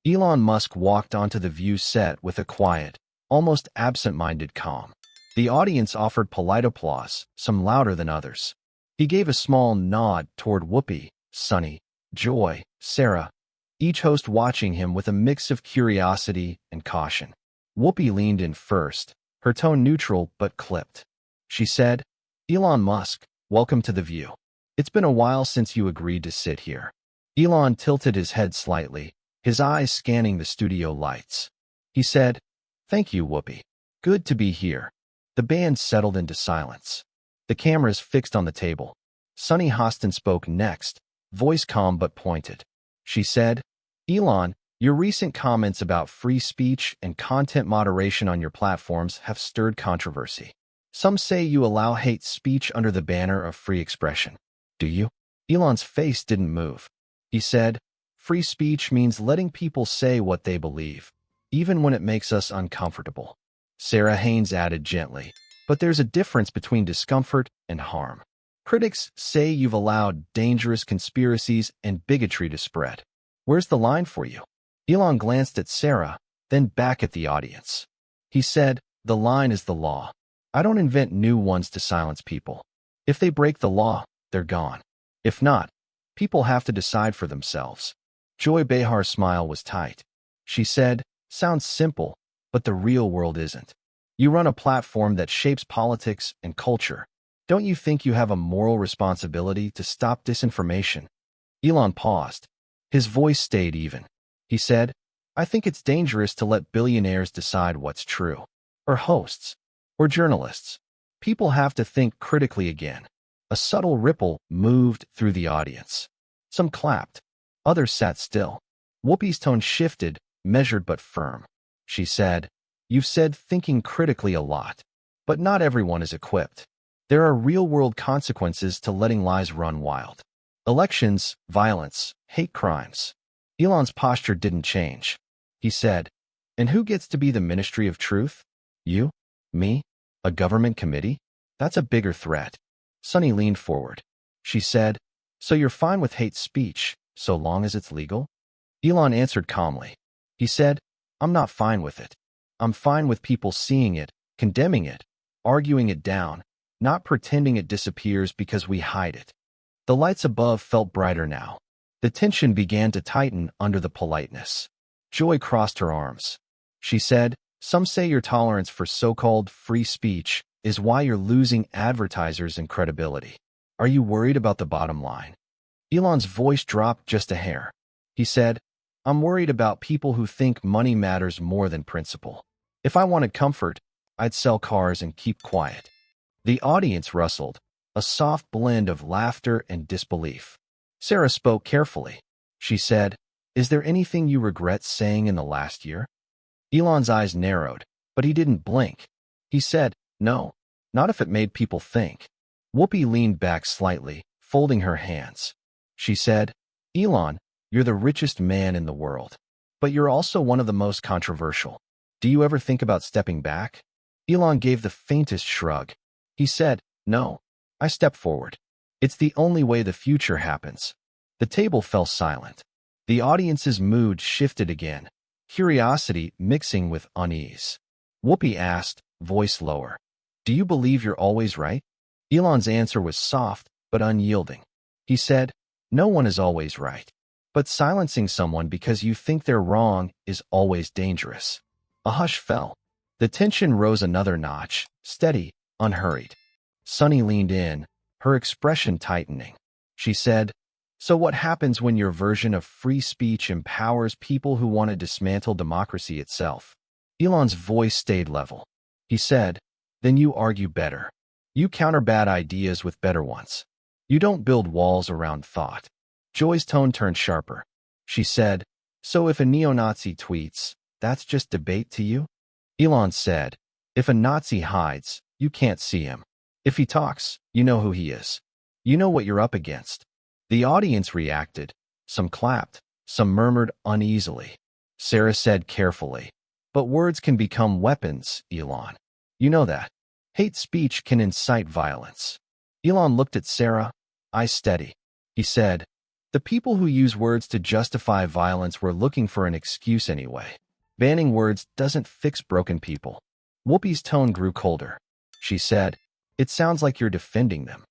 Elon Musk walked onto the View set with a quiet, almost absent-minded calm. The audience offered polite applause, some louder than others. He gave a small nod toward Whoopi, Sunny, Joy, Sarah, each host watching him with a mix of curiosity and caution. Whoopi leaned in first, her tone neutral but clipped. She said, "Elon Musk, welcome to The View. It's been a while since you agreed to sit here." Elon tilted his head slightly, his eyes scanning the studio lights. He said, "Thank you, Whoopi. Good to be here." The band settled into silence. The cameras fixed on the table. Sunny Hostin spoke next, voice calm but pointed. She said, "Elon, your recent comments about free speech and content moderation on your platforms have stirred controversy. Some say you allow hate speech under the banner of free expression. Do you?" Elon's face didn't move. He said, "Free speech means letting people say what they believe, even when it makes us uncomfortable." Sarah Haynes added gently, "But there's a difference between discomfort and harm. Critics say you've allowed dangerous conspiracies and bigotry to spread. Where's the line for you?" Elon glanced at Sarah, then back at the audience. He said, "The line is the law. I don't invent new ones to silence people. If they break the law, they're gone. If not, people have to decide for themselves." Joy Behar's smile was tight. She said, "Sounds simple, but the real world isn't. You run a platform that shapes politics and culture. Don't you think you have a moral responsibility to stop disinformation?" Elon paused. His voice stayed even. He said, "I think it's dangerous to let billionaires decide what's true. Or hosts. Or journalists. People have to think critically again." A subtle ripple moved through the audience. Some clapped. Others sat still. Whoopi's tone shifted, measured but firm. She said, "You've said thinking critically a lot. But not everyone is equipped. There are real-world consequences to letting lies run wild. Elections, violence, hate crimes." Elon's posture didn't change. He said, "And who gets to be the Ministry of Truth? You? Me? A government committee? That's a bigger threat." Sunny leaned forward. She said, "So you're fine with hate speech, so long as it's legal?" Elon answered calmly. He said, "I'm not fine with it. I'm fine with people seeing it, condemning it, arguing it down, not pretending it disappears because we hide it." The lights above felt brighter now. The tension began to tighten under the politeness. Joy crossed her arms. She said, "Some say your tolerance for so-called free speech is why you're losing advertisers and credibility. Are you worried about the bottom line?" Elon's voice dropped just a hair. He said, "I'm worried about people who think money matters more than principle. If I wanted comfort, I'd sell cars and keep quiet." The audience rustled, a soft blend of laughter and disbelief. Sarah spoke carefully. She said, "Is there anything you regret saying in the last year?" Elon's eyes narrowed, but he didn't blink. He said, "No, not if it made people think." Whoopi leaned back slightly, folding her hands. She said, "Elon, you're the richest man in the world. But you're also one of the most controversial. Do you ever think about stepping back?" Elon gave the faintest shrug. He said, "No." I stepped forward. "It's the only way the future happens." The table fell silent. The audience's mood shifted again, curiosity mixing with unease. Whoopi asked, voice lower, "Do you believe you're always right?" Elon's answer was soft but unyielding. He said, "No one is always right. But silencing someone because you think they're wrong is always dangerous." A hush fell. The tension rose another notch, steady, unhurried. Sunny leaned in, her expression tightening. She said, "So what happens when your version of free speech empowers people who want to dismantle democracy itself?" Elon's voice stayed level. He said, "Then you argue better. You counter bad ideas with better ones. You don't build walls around thought." Joy's tone turned sharper. She said, "So if a neo-Nazi tweets, that's just debate to you?" Elon said, "If a Nazi hides, you can't see him. If he talks, you know who he is. You know what you're up against." The audience reacted. Some clapped, some murmured uneasily. Sarah said carefully, "But words can become weapons, Elon. You know that. Hate speech can incite violence." Elon looked at Sarah, eyes steady. He said, The people who use words to justify violence were looking for an excuse anyway. Banning words doesn't fix broken people. Whoopi's tone grew colder. She said, "It sounds like you're defending them."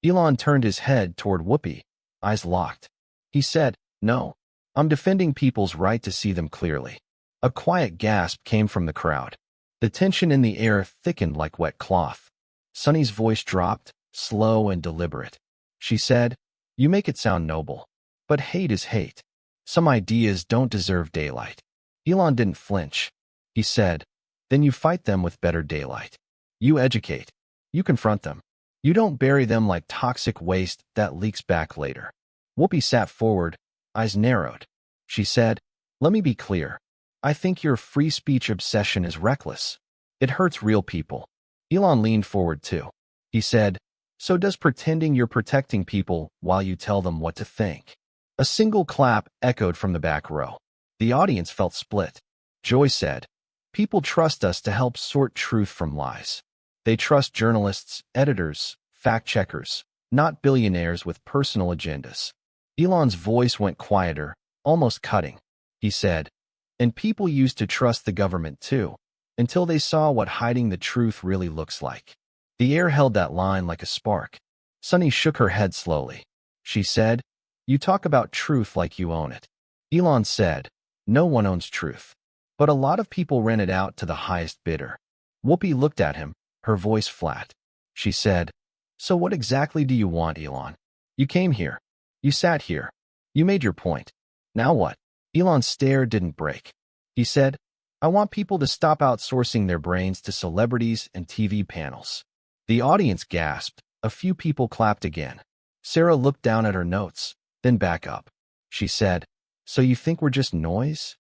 Elon turned his head toward Whoopi, eyes locked. He said, "No, I'm defending people's right to see them clearly." A quiet gasp came from the crowd. The tension in the air thickened like wet cloth. Sunny's voice dropped, slow and deliberate. She said, "You make it sound noble. But hate is hate. Some ideas don't deserve daylight." Elon didn't flinch. He said, "Then you fight them with better daylight. You educate. You confront them. You don't bury them like toxic waste that leaks back later." Whoopi sat forward, eyes narrowed. She said, "Let me be clear. I think your free speech obsession is reckless. It hurts real people." Elon leaned forward too. He said, "So does pretending you're protecting people while you tell them what to think." A single clap echoed from the back row. The audience felt split. Joy said, "People trust us to help sort truth from lies. They trust journalists, editors, fact-checkers, not billionaires with personal agendas." Elon's voice went quieter, almost cutting. He said, "And people used to trust the government too, until they saw what hiding the truth really looks like." The air held that line like a spark. Sunny shook her head slowly. She said, "You talk about truth like you own it." Elon said, "No one owns truth. But a lot of people rent it out to the highest bidder." Whoopi looked at him, her voice flat. She said, "So what exactly do you want, Elon? You came here. You sat here. You made your point. Now what?" Elon's stare didn't break. He said, "I want people to stop outsourcing their brains to celebrities and TV panels." The audience gasped. A few people clapped again. Sarah looked down at her notes, then back up. She said, "So you think we're just noise?"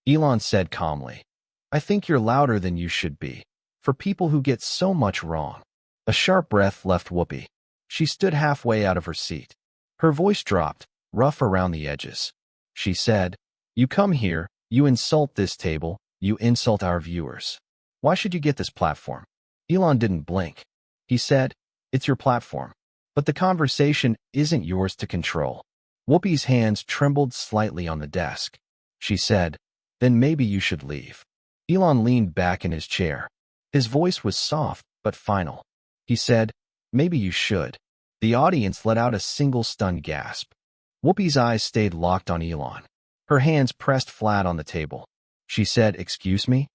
Elon said calmly, "I think you're louder than you should be, for people who get so much wrong." A sharp breath left Whoopi. She stood halfway out of her seat. Her voice dropped, rough around the edges. She said, "You come here, you insult this table, you insult our viewers. Why should you get this platform?" Elon didn't blink. He said, "It's your platform. But the conversation isn't yours to control." Whoopi's hands trembled slightly on the desk. She said, "Then maybe you should leave." Elon leaned back in his chair. His voice was soft but final. He said, "Maybe you should." The audience let out a single stunned gasp. Whoopi's eyes stayed locked on Elon. Her hands pressed flat on the table. She said, "Excuse me?"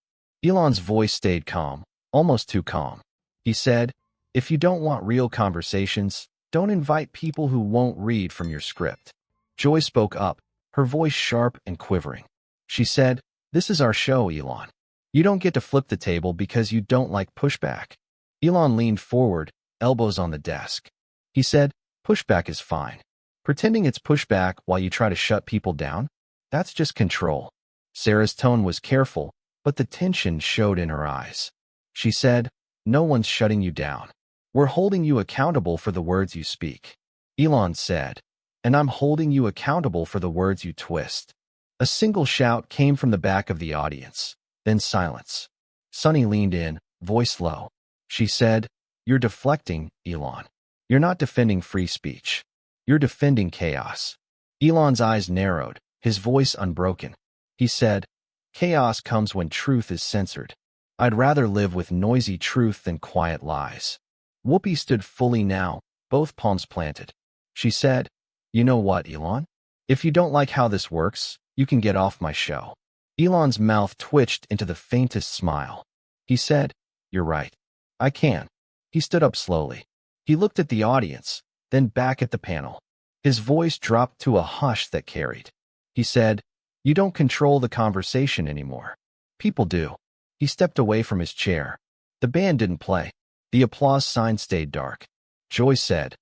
Elon's voice stayed calm, almost too calm. He said, "If you don't want real conversations, don't invite people who won't read from your script." Joy spoke up, her voice sharp and quivering. She said, "This is our show, Elon. You don't get to flip the table because you don't like pushback." Elon leaned forward, elbows on the desk. He said, "Pushback is fine. Pretending it's pushback while you try to shut people down? That's just control." Sarah's tone was careful, but the tension showed in her eyes. She said, "No one's shutting you down. We're holding you accountable for the words you speak." Elon said, "And I'm holding you accountable for the words you twist." A single shout came from the back of the audience, then silence. Sunny leaned in, voice low. She said, "You're deflecting, Elon. You're not defending free speech. You're defending chaos." Elon's eyes narrowed, his voice unbroken. He said, "Chaos comes when truth is censored. I'd rather live with noisy truth than quiet lies." Whoopi stood fully now, both palms planted. She said, "You know what, Elon? If you don't like how this works, you can get off my show." Elon's mouth twitched into the faintest smile. He said, "You're right. I can." He stood up slowly. He looked at the audience, then back at the panel. His voice dropped to a hush that carried. He said, "You don't control the conversation anymore. People do." He stepped away from his chair. The band didn't play. The applause sign stayed dark. Joy said,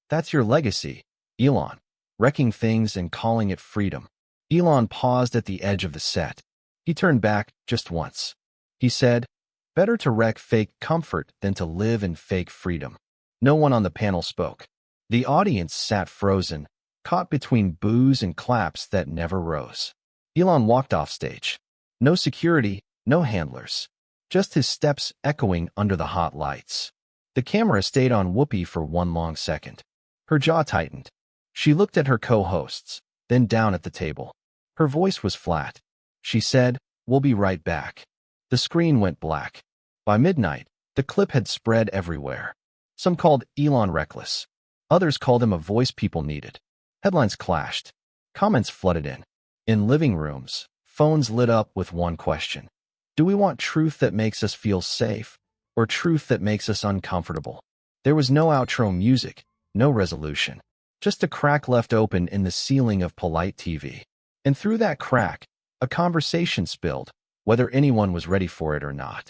"That's your legacy, Elon. Wrecking things and calling it freedom." Elon paused at the edge of the set. He turned back just once. He said, "Better to wreck fake comfort than to live in fake freedom." No one on the panel spoke. The audience sat frozen, caught between boos and claps that never rose. Elon walked off stage. No security, no handlers. Just his steps echoing under the hot lights. The camera stayed on Whoopi for one long second. Her jaw tightened. She looked at her co-hosts, then down at the table. Her voice was flat. She said, "We'll be right back." The screen went black. By midnight, the clip had spread everywhere. Some called Elon reckless. Others called him a voice people needed. Headlines clashed. Comments flooded in. In living rooms, phones lit up with one question. Do we want truth that makes us feel safe, or truth that makes us uncomfortable? There was no outro music, no resolution. Just a crack left open in the ceiling of polite TV. And through that crack, a conversation spilled, whether anyone was ready for it or not.